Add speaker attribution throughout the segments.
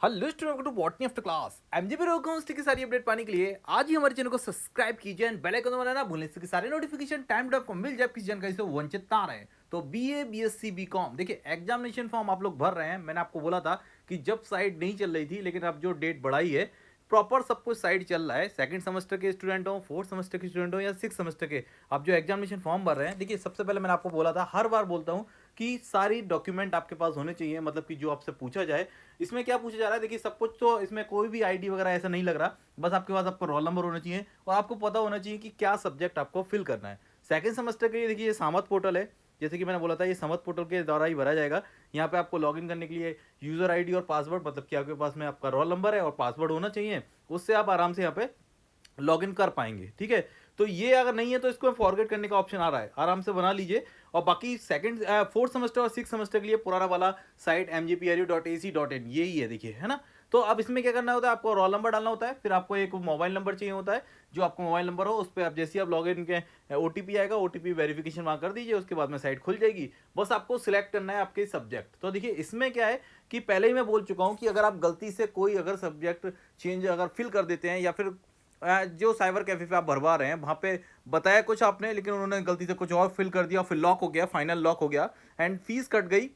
Speaker 1: Hello student to botany after class MGP रोकोंस्ट की सारी अपडेट पाने के लिए आज ही हमारे चैनल को सब्सक्राइब कीजिए एंड बेल आइकन दबाना ना भूलें, इसके सारे नोटिफिकेशन टाइम टू आपको मिल जाए, किसी जानकारी से वंचित ना रहे। तो बीए बीएससी बीकॉम देखिए एग्जामिनेशन फॉर्म आप लोग भर रहे हैं। मैंने आपको बोला था कि जब साइट नहीं चल रही थी, लेकिन अब जो डेट बढ़ाई है प्रॉपर सब कुछ साइड चल रहा है। सेकंड सेमेस्टर के स्टूडेंट हो, फोर्थ सेमेस्टर के स्टूडेंट हो या सिक्स सेमेस्टर के, आप जो एग्जामिनेशन फॉर्म भर रहे हैं, देखिए सबसे पहले मैंने आपको बोला था, हर बार बोलता हूँ कि सारी डॉक्यूमेंट आपके पास होने चाहिए। मतलब कि जो आपसे पूछा जाए, इसमें क्या पूछा जा रहा है, देखिए सब कुछ तो इसमें कोई भी आईडी वगैरह ऐसा नहीं लग रहा। बस आपके पास आपका रोल नंबर होना चाहिए और आपको पता होना चाहिए कि क्या सब्जेक्ट आपको फिल करना है। सेकंड सेमेस्टर के लिए देखिए ये सामत पोर्टल है, जैसे कि मैंने बोला था, ये समत पोर्टल के द्वारा ही भरा जाएगा। यहाँ पे आपको लॉगिन करने के लिए यूजर आईडी और पासवर्ड, मतलब कि आपके पास में आपका रोल नंबर है और पासवर्ड होना चाहिए, उससे आप आराम से यहाँ पे लॉगिन कर पाएंगे। ठीक है, तो ये अगर नहीं है तो इसको फॉरगेट करने का ऑप्शन आ रहा है, आराम से बना लीजिए। और बाकी सेकंड फोर्थ सेमेस्टर और सिक्स सेमेस्टर के लिए पुराना वाला साइट mgpru.ac.in यही है, देखिए, है ना। तो अब इसमें क्या करना होता है, आपको रोल नंबर डालना होता है, फिर आपको एक मोबाइल नंबर चाहिए होता है। जो आपको मोबाइल नंबर हो उस पर आप जैसे ही आप लॉग इन के ओटीपी आएगा, ओटीपी वेरिफिकेशन वहाँ कर दीजिए, उसके बाद में साइट खुल जाएगी। बस आपको सिलेक्ट करना है आपके सब्जेक्ट। तो देखिए इसमें क्या है कि पहले ही मैं बोल चुका हूँ कि अगर आप गलती से कोई अगर सब्जेक्ट चेंज अगर फिल कर देते हैं, या फिर जो साइबर कैफे पे आप भरवा रहे हैं वहाँ पे बताया कुछ आपने, लेकिन उन्होंने गलती से कुछ और फिल कर दिया, फिर लॉक हो गया, फाइनल लॉक हो गया एंड फीस कट गई,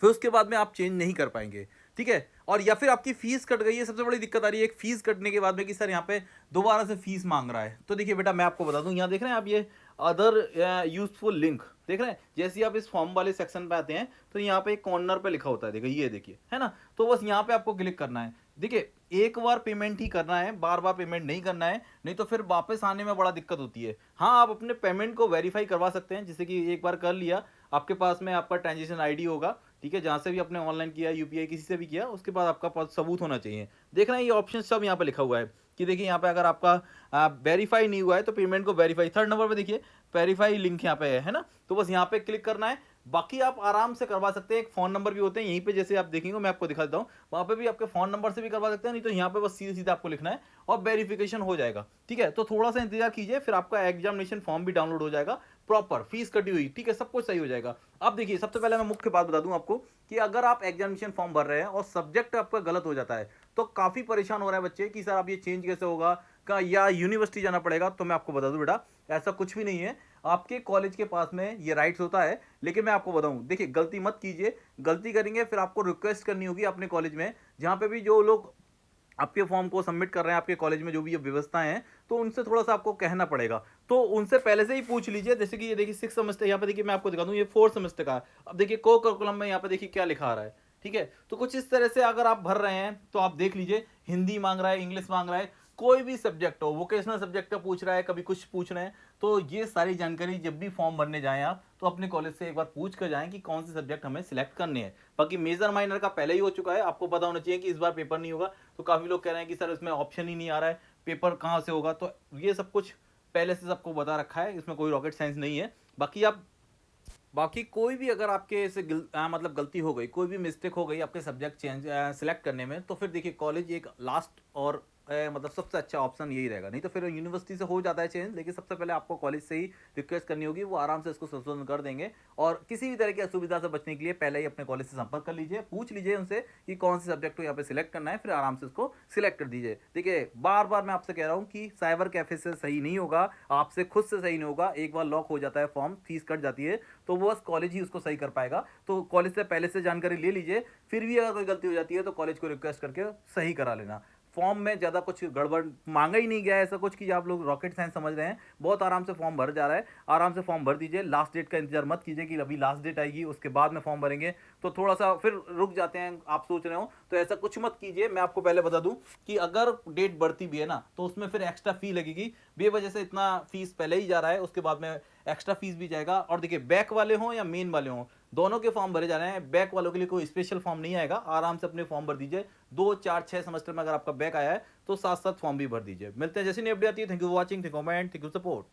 Speaker 1: फिर उसके बाद में आप चेंज नहीं कर पाएंगे। ठीक है, और या फिर आपकी फीस कट गई है, सबसे बड़ी दिक्कत आ रही है एक फीस कटने के बाद में कि सर यहाँ पे दोबारा से फीस मांग रहा है। तो देखिए बेटा, मैं आपको बता दूं, यहाँ देख रहे हैं आप ये अदर यूजफुल लिंक देख रहे हैं। जैसे ही आप इस फॉर्म वाले सेक्शन पे आते हैं तो यहाँ पे एक कॉर्नर पे लिखा होता है, देखिए ये देखिए, है ना। तो बस यहाँ पे आपको क्लिक करना है। देखिए एक बार पेमेंट ही करना है, बार बार पेमेंट नहीं करना है, नहीं तो फिर वापस आने में बड़ा दिक्कत होती है। हाँ, आप अपने पेमेंट को वेरीफाई करवा सकते हैं, जैसे कि एक बार कर लिया, आपके पास में आपका ट्रांजेक्शन आईडी होगा, ठीक है, जहां से भी आपने ऑनलाइन किया, यूपीआई किसी से भी किया, उसके बाद आपका पास सबूत होना चाहिए। देख रहे हैं ये ऑप्शन सब यहाँ पे लिखा हुआ है कि देखिए यहाँ पे अगर आपका वेरीफाई नहीं हुआ है तो पेमेंट को वेरीफाई, थर्ड नंबर पे देखिए वेरीफाई लिंक यहाँ पे है ना। तो बस यहाँ पे क्लिक करना है। बाकी आप आराम से करवा सकते हैं, एक फोन नंबर भी होते हैं यहीं पे, जैसे आप देखेंगे मैं आपको दिखा देता हूँ, वहां पे भी आपके फोन नंबर से भी करवा सकते हैं, नहीं तो यहाँ पे बस सीधे सीधे आपको लिखना है और वेरिफिकेशन हो जाएगा। ठीक है, तो थोड़ा सा इंतजार कीजिए, फिर आपका एग्जामिनेशन फॉर्म भी डाउनलोड हो जाएगा, प्रॉपर फीस कटी हुई, ठीक है, सब कुछ सही हो जाएगा। अब देखिए सबसे पहले मैं मुख्य बात बता दूं आपको कि अगर आप एग्जामिनेशन फॉर्म भर रहे हैं और सब्जेक्ट आपका गलत हो जाता है तो काफी परेशान हो रहा है बच्चे कि सर अब ये चेंज कैसे होगा, का या यूनिवर्सिटी जाना पड़ेगा। तो मैं आपको बता दूं बेटा, ऐसा कुछ भी नहीं है। आपके कॉलेज के पास में ये राइट्स होता है, लेकिन मैं आपको बताऊं, देखिए गलती मत कीजिए। गलती करेंगे फिर आपको रिक्वेस्ट करनी होगी अपने कॉलेज में, जहां पे भी जो लोग आपके फॉर्म को सबमिट कर रहे हैं, आपके कॉलेज में जो भी ये व्यवस्थाएं हैं, तो उनसे थोड़ा सा आपको कहना पड़ेगा। तो उनसे पहले से ही पूछ लीजिए। जैसे कि ये देखिए सिक्स सेमेस्टर, यहाँ पे देखिए मैं आपको दिखा दूं, ये फोर्थ सेमेस्टर का है। अब देखिए को करिकुलम में यहाँ पे देखिए क्या लिखा आ रहा है। ठीक है, तो कुछ इस तरह से अगर आप भर रहे हैं तो आप देख लीजिए, हिंदी मांग रहा है, इंग्लिश मांग रहा है, कोई भी सब्जेक्ट हो, वोकेशनल सब्जेक्ट का पूछ रहा है, कभी कुछ पूछ रहे हैं। तो ये सारी जानकारी जब भी फॉर्म भरने जाएं आप, तो अपने कॉलेज से एक बार पूछ कर जाएं कि कौन से सब्जेक्ट हमें सिलेक्ट करने हैं। बाकी मेजर माइनर का पहले ही हो चुका है, आपको पता होना चाहिए कि इस बार पेपर नहीं होगा। तो काफी लोग कह रहे हैं कि सर इसमें ऑप्शन ही नहीं आ रहा है, पेपर कहाँ से होगा। तो ये सब कुछ पहले से सबको बता रखा है, इसमें कोई रॉकेट साइंस नहीं है। बाकी कोई भी अगर आपके से मतलब गलती हो गई, कोई भी मिस्टेक हो गई आपके सब्जेक्ट चेंज सेलेक्ट करने में, तो फिर देखिए कॉलेज एक लास्ट और मतलब सबसे अच्छा ऑप्शन यही रहेगा। नहीं तो फिर यूनिवर्सिटी से हो जाता है चेंज, लेकिन सबसे पहले आपको कॉलेज से ही रिक्वेस्ट करनी होगी, वो आराम से इसको संशोधन कर देंगे। और किसी भी तरह की असुविधा से बचने के लिए पहले ही अपने कॉलेज से संपर्क कर लीजिए, पूछ लीजिए उनसे कि कौन से सब्जेक्ट को यहाँ पे सिलेक्ट करना है, फिर आराम से उसको सिलेक्ट कर दीजिए। देखिए बार बार मैं आपसे कह रहा हूँ कि साइबर कैफे से सही नहीं होगा, आपसे खुद से सही नहीं होगा। एक बार लॉक हो जाता है फॉर्म, फीस कट जाती है, तो वो बस कॉलेज ही उसको सही कर पाएगा। तो कॉलेज से पहले से जानकारी ले लीजिए, फिर भी अगर कोई गलती हो जाती है तो कॉलेज को रिक्वेस्ट करके सही करा लेना। फॉर्म में ज़्यादा कुछ गड़बड़ मांगा ही नहीं गया है, ऐसा कुछ कि आप लोग रॉकेट साइंस समझ रहे हैं। बहुत आराम से फॉर्म भर जा रहा है, आराम से फॉर्म भर दीजिए। लास्ट डेट का इंतजार मत कीजिए कि अभी लास्ट डेट आएगी उसके बाद में फॉर्म भरेंगे तो थोड़ा सा फिर रुक जाते हैं, आप सोच रहे हो, तो ऐसा कुछ मत कीजिए। मैं आपको पहले बता दूं कि अगर डेट बढ़ती भी है ना, तो उसमें फिर एक्स्ट्रा फी लगेगी, बेवजह से इतना फीस पहले ही जा रहा है, उसके बाद में एक्स्ट्रा फीस भी जाएगा। और देखिए बैक वाले हों या मेन वाले हों, दोनों के फॉर्म भरे जा रहे हैं। बैक वालों के लिए कोई स्पेशल फॉर्म नहीं आएगा, आराम से अपने फॉर्म भर दीजिए। 2 4 6 सेमेस्टर में अगर आपका बैक आया है तो साथ साथ फॉर्म भी भर दीजिए। मिलते हैं जैसे नई अपडेट आती है। Thank you for watching, thank you comment, thank you support.